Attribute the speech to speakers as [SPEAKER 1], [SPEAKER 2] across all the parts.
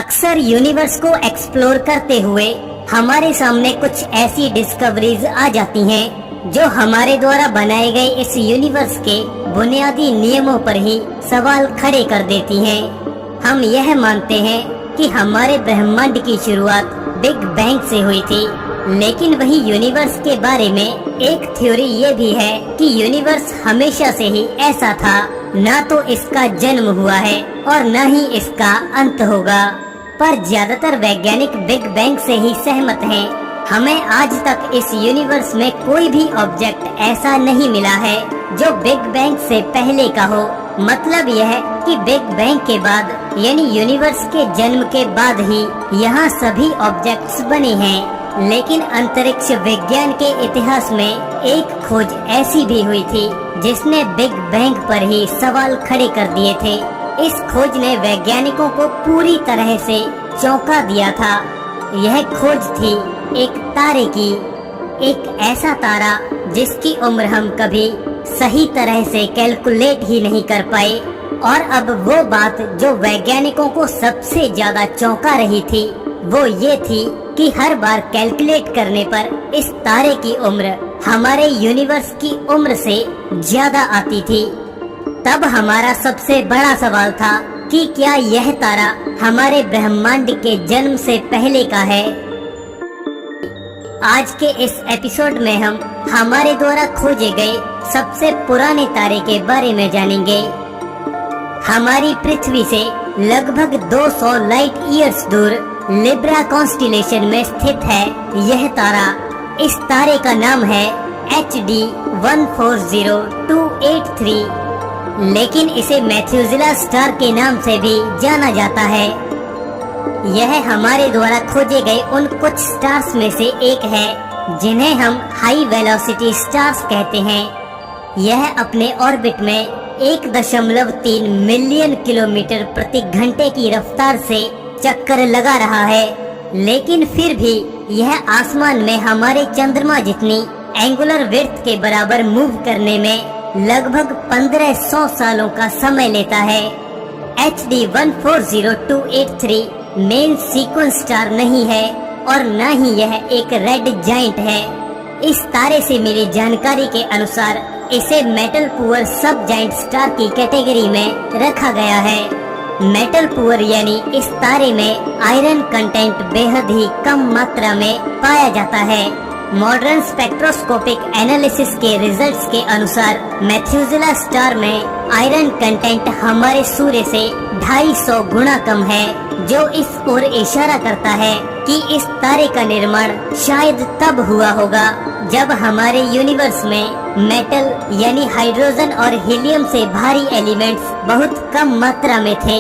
[SPEAKER 1] अक्सर यूनिवर्स को एक्सप्लोर करते हुए हमारे सामने कुछ ऐसी डिस्कवरीज आ जाती हैं जो हमारे द्वारा बनाए गए इस यूनिवर्स के बुनियादी नियमों पर ही सवाल खड़े कर देती हैं। हम यह मानते हैं कि हमारे ब्रह्मांड की शुरुआत बिग बैंग से हुई थी, लेकिन वही यूनिवर्स के बारे में एक थ्योरी ये भी है कि यूनिवर्स हमेशा से ही ऐसा था, ना तो इसका जन्म हुआ है और न ही इसका अंत होगा। पर ज्यादातर वैज्ञानिक बिग बैंग से ही सहमत हैं। हमें आज तक इस यूनिवर्स में कोई भी ऑब्जेक्ट ऐसा नहीं मिला है जो बिग बैंग से पहले का हो। मतलब यह है कि बिग बैंग के बाद यानी यूनिवर्स के जन्म के बाद ही यहाँ सभी ऑब्जेक्ट्स बने हैं। लेकिन अंतरिक्ष विज्ञान के इतिहास में एक खोज ऐसी भी हुई थी जिसने बिग बैंग पर ही सवाल खड़े कर दिए थे। इस खोज ने वैज्ञानिकों को पूरी तरह से चौंका दिया था। यह खोज थी एक तारे की, एक ऐसा तारा जिसकी उम्र हम कभी सही तरह से कैलकुलेट ही नहीं कर पाए। और अब वो बात जो वैज्ञानिकों को सबसे ज्यादा चौंका रही थी वो ये थी कि हर बार कैलकुलेट करने पर इस तारे की उम्र हमारे यूनिवर्स की उम्र से ज्यादा आती थी। तब हमारा सबसे बड़ा सवाल था कि क्या यह तारा हमारे ब्रह्मांड के जन्म से पहले का है। आज के इस एपिसोड में हम हमारे द्वारा खोजे गए सबसे पुराने तारे के बारे में जानेंगे। हमारी पृथ्वी से लगभग 200 लाइट ईयर्स दूर लिब्रा कॉन्स्टिलेशन में स्थित है यह तारा। इस तारे का नाम है HD 140283, लेकिन इसे मैथ्यूजिला स्टार के नाम से भी जाना जाता है। यह हमारे द्वारा खोजे गए उन कुछ स्टार्स में से एक है जिन्हें हम हाई वेलोसिटी स्टार्स कहते हैं। यह अपने ऑर्बिट में 1.3 मिलियन किलोमीटर प्रति घंटे की रफ्तार से चक्कर लगा रहा है, लेकिन फिर भी यह आसमान में हमारे चंद्रमा जितनी एंगुलर विड्थ के बराबर मूव करने में लगभग 1500 सालों का समय लेता है। HD 140283 मेन सीक्वेंस स्टार नहीं है और न ही यह एक रेड जाइंट है। इस तारे से मिली जानकारी के अनुसार इसे मेटल पुअर सब जाइंट स्टार की कैटेगरी में रखा गया है। मेटल पुअर यानी इस तारे में आयरन कंटेंट बेहद ही कम मात्रा में पाया जाता है। मॉडर्न स्पेक्ट्रोस्कोपिक एनालिसिस के रिजल्ट्स के अनुसार मैथ्यूजिला स्टार में आयरन कंटेंट हमारे सूर्य से 250 गुना कम है, जो इस ओर इशारा करता है कि इस तारे का निर्माण शायद तब हुआ होगा जब हमारे यूनिवर्स में मेटल यानी हाइड्रोजन और हीलियम से भारी एलिमेंट्स बहुत कम मात्रा में थे।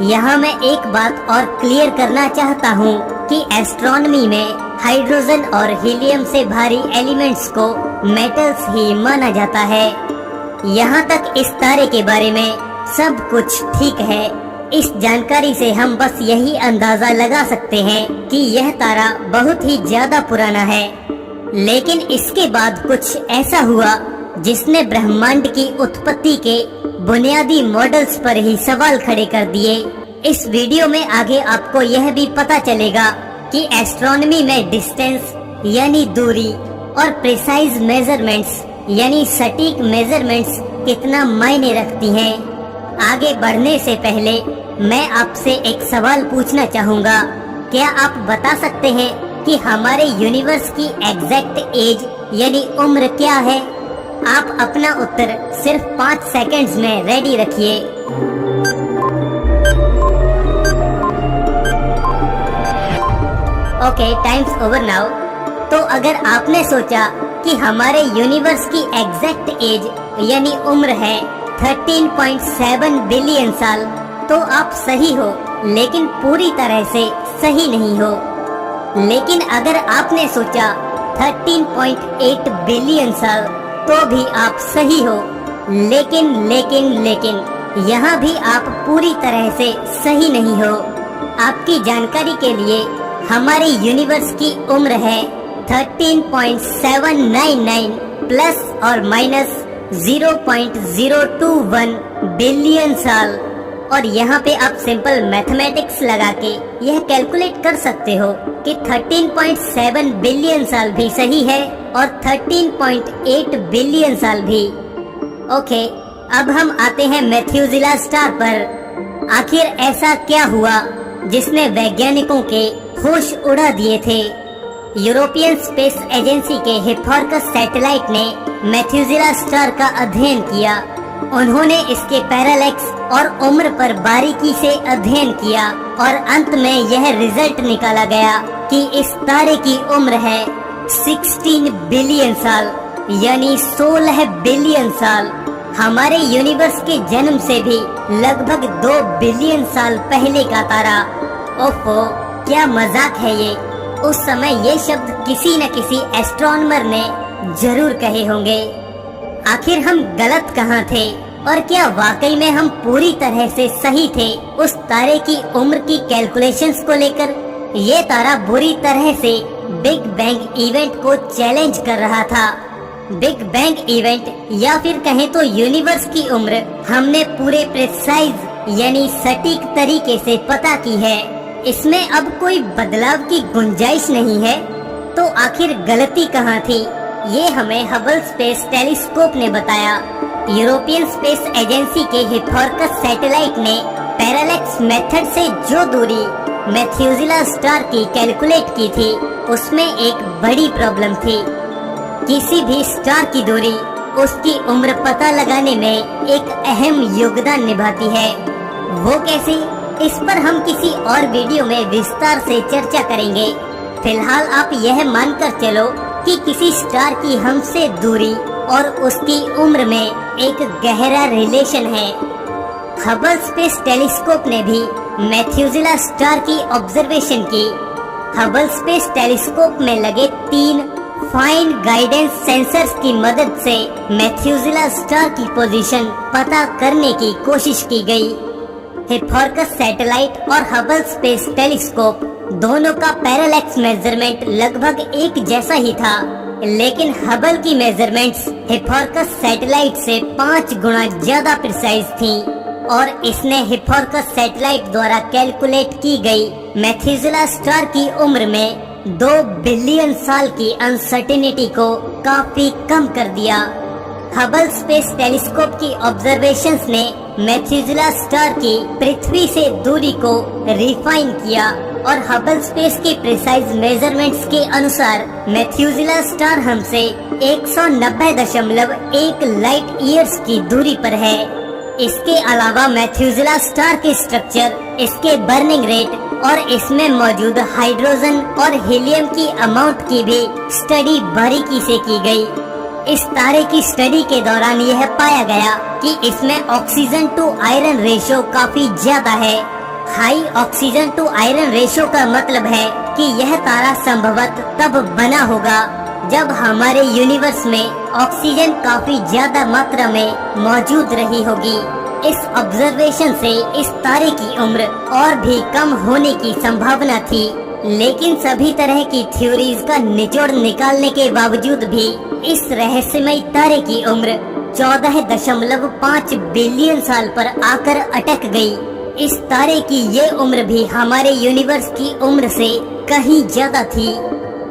[SPEAKER 1] यहाँ मैं एक बात और क्लियर करना चाहता हूँ कि एस्ट्रोनॉमी में हाइड्रोजन और हीलियम से भारी एलिमेंट्स को मेटल्स ही माना जाता है। यहाँ तक इस तारे के बारे में सब कुछ ठीक है। इस जानकारी से हम बस यही अंदाजा लगा सकते हैं कि यह तारा बहुत ही ज्यादा पुराना है। लेकिन इसके बाद कुछ ऐसा हुआ जिसने ब्रह्मांड की उत्पत्ति के बुनियादी मॉडल्स पर ही सवाल खड़े कर दिए। इस वीडियो में आगे आपको यह भी पता चलेगा कि एस्ट्रोनॉमी में डिस्टेंस यानी दूरी और प्रिसाइज मेजरमेंट्स यानी सटीक मेजरमेंट्स कितना मायने रखती हैं। आगे बढ़ने से पहले मैं आपसे एक सवाल पूछना चाहूँगा। क्या आप बता सकते हैं कि हमारे यूनिवर्स की एग्जैक्ट एज यानी उम्र क्या है? आप अपना उत्तर सिर्फ 5 सेकंड्स में रेडी रखिए। Okay, times over now. तो अगर आपने सोचा कि हमारे यूनिवर्स की एग्जैक्ट एज यानी उम्र है 13.7 बिलियन साल, तो आप सही हो, लेकिन पूरी तरह से सही नहीं हो। लेकिन अगर आपने सोचा 13.8 बिलियन साल, तो भी आप सही हो। लेकिन यहाँ भी आप पूरी तरह से सही नहीं हो। आपकी जानकारी के लिए हमारे यूनिवर्स की उम्र है 13.799 प्लस और माइनस 0.021 बिलियन साल। और यहाँ पे आप सिंपल मैथमेटिक्स लगा के यह कैलकुलेट कर सकते हो कि 13.7 बिलियन साल भी सही है और 13.8 बिलियन साल भी। ओके, अब हम आते हैं मेथ्यूसिला स्टार पर। आखिर ऐसा क्या हुआ जिसने वैज्ञानिकों के होश उड़ा दिए थे? यूरोपियन स्पेस एजेंसी के हिप्पार्कस सैटेलाइट ने मेथ्यूसिला स्टार का अध्ययन किया। उन्होंने इसके पैरालैक्स और उम्र पर बारीकी से अध्ययन किया और अंत में यह रिजल्ट निकाला गया कि इस तारे की उम्र है 16 बिलियन साल, यानी 16 बिलियन साल। हमारे यूनिवर्स के जन्म से भी लगभग 2 बिलियन साल पहले का तारा। ओफो, क्या मजाक है ये। उस समय ये शब्द किसी न किसी एस्ट्रोनॉमर ने जरूर कहे होंगे। आखिर हम गलत कहाँ थे और क्या वाकई में हम पूरी तरह से सही थे उस तारे की उम्र की कैलकुलेशंस को लेकर? ये तारा बुरी तरह से बिग बैंग इवेंट को चैलेंज कर रहा था। बिग बैंग इवेंट या फिर कहें तो यूनिवर्स की उम्र हमने पूरे प्रिसाइज यानी सटीक तरीके से पता की है। इसमें अब कोई बदलाव की गुंजाइश नहीं है। तो आखिर गलती कहाँ थी? ये हमें हबल स्पेस टेलीस्कोप ने बताया। यूरोपियन स्पेस एजेंसी के हिप्पार्कस सैटेलाइट ने पैरालैक्स मेथड से जो दूरी मेथ्यूसिला स्टार की कैलकुलेट की थी, उसमें एक बड़ी प्रॉब्लम थी। किसी भी स्टार की दूरी उसकी उम्र पता लगाने में एक अहम योगदान निभाती है। वो कैसे? इस पर हम किसी और वीडियो में विस्तार से चर्चा करेंगे। फिलहाल आप यह मानकर चलो कि किसी स्टार की हमसे दूरी और उसकी उम्र में एक गहरा रिलेशन है। हबल स्पेस टेलीस्कोप ने भी मेथ्यूसिला स्टार की ऑब्जर्वेशन की। हबल स्पेस टेलीस्कोप में लगे 3 फाइन गाइडेंस सेंसर्स की मदद से मेथ्यूसिला स्टार की पोजीशन पता करने की कोशिश की गई। हिप्पार्कस सैटेलाइट और हबल स्पेस टेलीस्कोप दोनों का पैरालैक्स मेजरमेंट लगभग एक जैसा ही था, लेकिन हबल की मेजरमेंट्स हिप्पार्कस सैटेलाइट से 5 गुना ज्यादा प्रिसाइज थीं और इसने हिप्पार्कस सैटेलाइट द्वारा कैलकुलेट की गई मेथ्यूसिला स्टार की उम्र में 2 बिलियन साल की अनसर्टेनिटी को काफी कम कर दिया। हबल स्पेस टेलीस्कोप की ऑब्जर्वेशंस ने मेथ्यूसिला स्टार की पृथ्वी से दूरी को रिफाइन किया और हबल स्पेस के प्रिसाइज मेजरमेंट्स के अनुसार मेथ्यूसिला स्टार हमसे 190.1 लाइट ईयर्स की दूरी पर है। इसके अलावा मेथ्यूसिला स्टार के स्ट्रक्चर, इसके बर्निंग रेट और इसमें मौजूद हाइड्रोजन और हीलियम की अमाउंट की भी स्टडी बारीकी से की गई। इस तारे की स्टडी के दौरान यह पाया गया कि इसमें ऑक्सीजन टू आयरन रेशियो काफी ज्यादा है। High oxygen to iron ratio का मतलब है कि यह तारा संभवत तब बना होगा जब हमारे यूनिवर्स में ऑक्सीजन काफी ज्यादा मात्रा में मौजूद रही होगी। इस ऑब्जर्वेशन से इस तारे की उम्र और भी कम होने की संभावना थी, लेकिन सभी तरह की थ्योरीज का निचोड़ निकालने के बावजूद भी इस रहस्यमय तारे की उम्र 14.5 बिलियन साल पर आकर अटक गई। इस तारे की ये उम्र भी हमारे यूनिवर्स की उम्र से कहीं ज्यादा थी।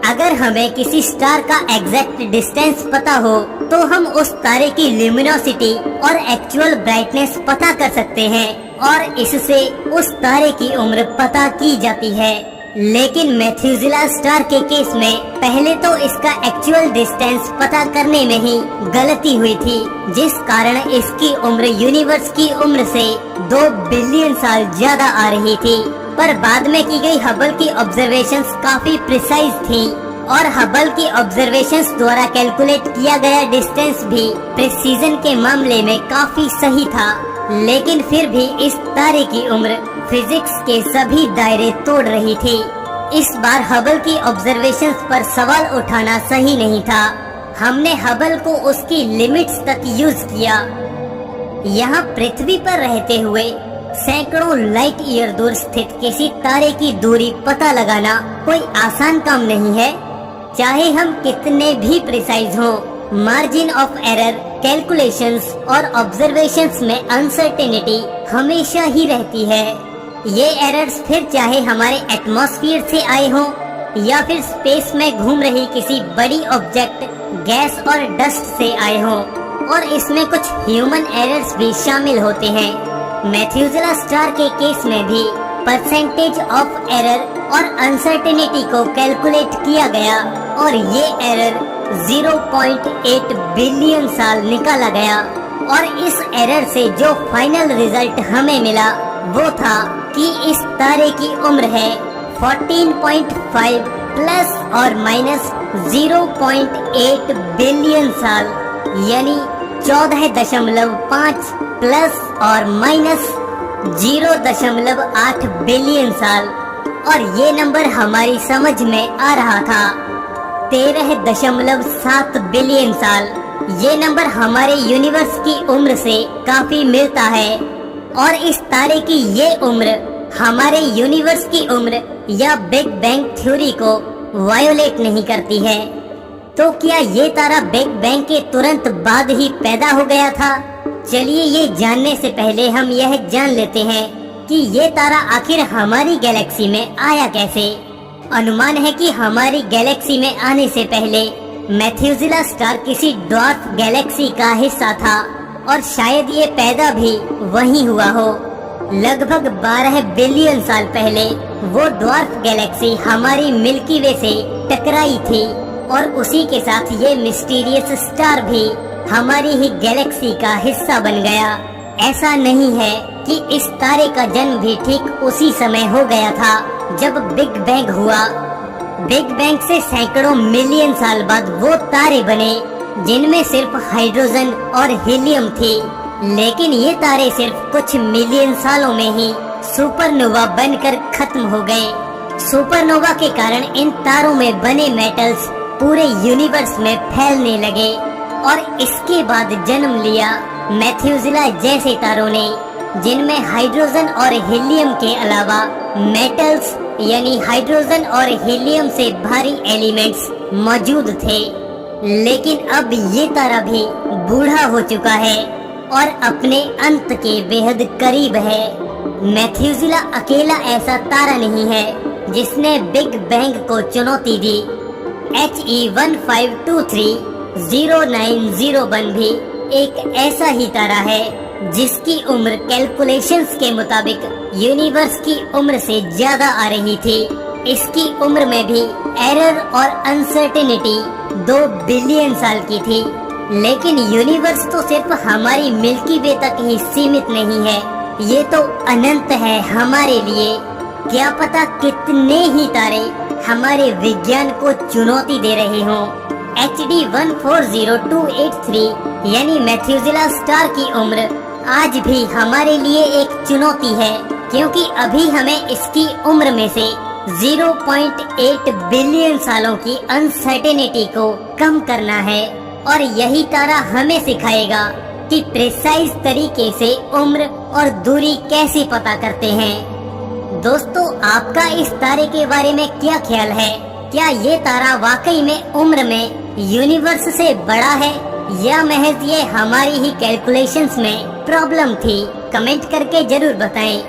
[SPEAKER 1] अगर हमें किसी स्टार का एग्जैक्ट डिस्टेंस पता हो तो हम उस तारे की ल्यूमिनोसिटी और एक्चुअल ब्राइटनेस पता कर सकते हैं और इससे उस तारे की उम्र पता की जाती है। लेकिन मेथ्यूसिला स्टार के केस में पहले तो इसका एक्चुअल डिस्टेंस पता करने में ही गलती हुई थी, जिस कारण इसकी उम्र यूनिवर्स की उम्र से 2 बिलियन साल ज्यादा आ रही थी। पर बाद में की गई हबल की ऑब्जर्वेशंस काफी प्रिसाइज थी और हबल की ऑब्जर्वेशंस द्वारा कैलकुलेट किया गया डिस्टेंस भी प्रिसीजन के मामले में काफी सही था। लेकिन फिर भी इस तारे की उम्र फिजिक्स के सभी दायरे तोड़ रही थी। इस बार हबल की ऑब्जर्वेशंस पर सवाल उठाना सही नहीं था। हमने हबल को उसकी लिमिट्स तक यूज किया। यहाँ पृथ्वी पर रहते हुए सैकड़ों लाइट ईयर दूर स्थित किसी तारे की दूरी पता लगाना कोई आसान काम नहीं है। चाहे हम कितने भी प्रिसाइज हों, मार्जिन ऑफ एरर कैलकुलेशंस और ऑब्जर्वेशंस में अनसर्टेनिटी हमेशा ही रहती है। ये एरर्स फिर चाहे हमारे एटमॉस्फेयर से आए हों या फिर स्पेस में घूम रही किसी बड़ी ऑब्जेक्ट, गैस और डस्ट से आए हों, और इसमें कुछ ह्यूमन एरर्स भी शामिल होते हैं। मेथ्यूसेला स्टार के केस में भी परसेंटेज ऑफ एरर और अनसर्टेनिटी को कैलकुलेट किया गया और ये एरर 0.8 बिलियन साल निकाला गया, और इस एरर से जो फाइनल रिजल्ट हमें मिला वो था कि इस तारे की उम्र है 14.5 प्लस और माइनस 0.8 बिलियन साल, यानी 14.5 प्लस और माइनस 0.8 बिलियन साल। और ये नंबर हमारी समझ में आ रहा था 13.7 बिलियन साल। ये नंबर हमारे यूनिवर्स की उम्र से काफी मिलता है, और इस तारे की ये उम्र हमारे यूनिवर्स की उम्र या बिग बैंग थ्योरी को वायोलेट नहीं करती है। तो क्या ये तारा बिग बैंग के तुरंत बाद ही पैदा हो गया था? चलिए ये जानने से पहले हम यह जान लेते हैं कि ये तारा आखिर हमारी गैलेक्सी में आया कैसे। अनुमान है कि हमारी गैलेक्सी में आने से पहले मेथ्यूसेला स्टार किसी ड्वार्फ गैलेक्सी का हिस्सा था, और शायद ये पैदा भी वहीं हुआ हो। लगभग 12 बिलियन साल पहले वो ड्वार्फ गैलेक्सी हमारी मिल्की वे से टकराई थी, और उसी के साथ ये मिस्टीरियस स्टार भी हमारी ही गैलेक्सी का हिस्सा बन गया। ऐसा नहीं है कि इस तारे का जन्म भी ठीक उसी समय हो गया था जब बिग बैंग हुआ। बिग बैंग से सैकड़ों मिलियन साल बाद वो तारे बने जिनमें सिर्फ हाइड्रोजन और हीलियम थी, लेकिन ये तारे सिर्फ कुछ मिलियन सालों में ही सुपरनोवा बनकर खत्म हो गए। सुपरनोवा के कारण इन तारों में बने मेटल्स पूरे यूनिवर्स में फैलने लगे, और इसके बाद जन्म लिया मेथ्यूसेला जैसे तारों ने, जिनमें हाइड्रोजन और हीलियम के अलावा मेटल्स यानी हाइड्रोजन और हीलियम से भारी एलिमेंट्स मौजूद थे। लेकिन अब ये तारा भी बूढ़ा हो चुका है और अपने अंत के बेहद करीब है। मेथ्यूसेला अकेला ऐसा तारा नहीं है जिसने बिग बैंग को चुनौती दी। HE15230901 भी एक ऐसा ही तारा है जिसकी उम्र कैलकुलेशंस के मुताबिक यूनिवर्स की उम्र से ज्यादा आ रही थी। इसकी उम्र में भी एरर और अनसर्टेनिटी 2 बिलियन साल की थी। लेकिन यूनिवर्स तो सिर्फ हमारी मिल्की वे तक ही सीमित नहीं है, ये तो अनंत है हमारे लिए। क्या पता कितने ही तारे हमारे विज्ञान को चुनौती दे रहे हों। HD 140283 यानी मेथ्यूसेला स्टार की उम्र आज भी हमारे लिए एक चुनौती है, क्योंकि अभी हमें इसकी उम्र में से 0.8 बिलियन सालों की अनसर्टेनिटी को कम करना है, और यही तारा हमें सिखाएगा कि प्रिसाइज तरीके से उम्र और दूरी कैसे पता करते हैं। दोस्तों, आपका इस तारे के बारे में क्या ख्याल है? क्या ये तारा वाकई में उम्र में यूनिवर्स से बड़ा है, या महज ये हमारी ही कैलकुलेशंस में प्रॉब्लम थी? कमेंट करके जरूर बताएं।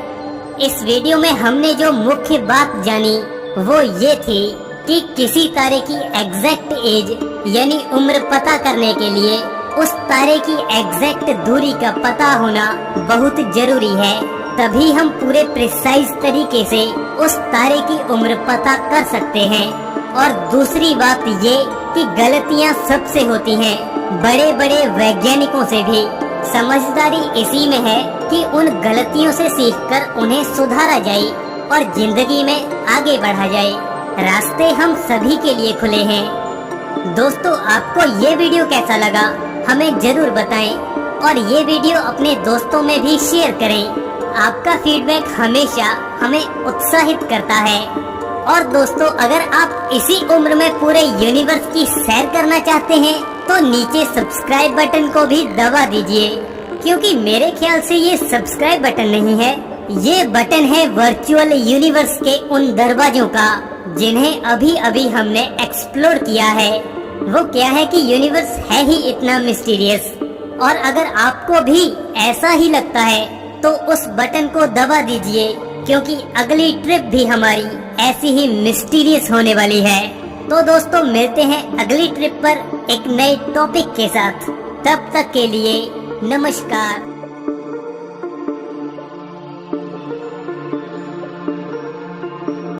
[SPEAKER 1] इस वीडियो में हमने जो मुख्य बात जानी वो ये थी कि किसी तारे की एग्जैक्ट एज यानी उम्र पता करने के लिए उस तारे की एग्जैक्ट दूरी का पता होना बहुत जरूरी है। तभी हम पूरे प्रिसाइज तरीके से उस तारे की उम्र पता कर सकते हैं। और दूसरी बात ये कि गलतियाँ सबसे होती हैं, बड़े बड़े वैज्ञानिकों से भी। समझदारी इसी में है कि उन गलतियों से सीखकर उन्हें सुधारा जाए और जिंदगी में आगे बढ़ा जाए। रास्ते हम सभी के लिए खुले हैं। दोस्तों, आपको ये वीडियो कैसा लगा हमें जरूर बताएं, और ये वीडियो अपने दोस्तों में भी शेयर करें। आपका फीडबैक हमेशा हमें उत्साहित करता है। और दोस्तों, अगर आप इसी उम्र में पूरे यूनिवर्स की सैर करना चाहते हैं तो नीचे सब्सक्राइब बटन को भी दबा दीजिए, क्योंकि मेरे ख्याल से ये सब्सक्राइब बटन नहीं है, ये बटन है वर्चुअल यूनिवर्स के उन दरवाजों का जिन्हें अभी अभी हमने एक्सप्लोर किया है। वो क्या है कि यूनिवर्स है ही इतना मिस्टीरियस, और अगर आपको भी ऐसा ही लगता है तो उस बटन को दबा दीजिए, क्योंकि अगली ट्रिप भी हमारी ऐसी ही मिस्टीरियस होने वाली है। तो दोस्तों मिलते हैं अगली ट्रिप पर एक नए टॉपिक के साथ। तब तक के लिए नमस्कार।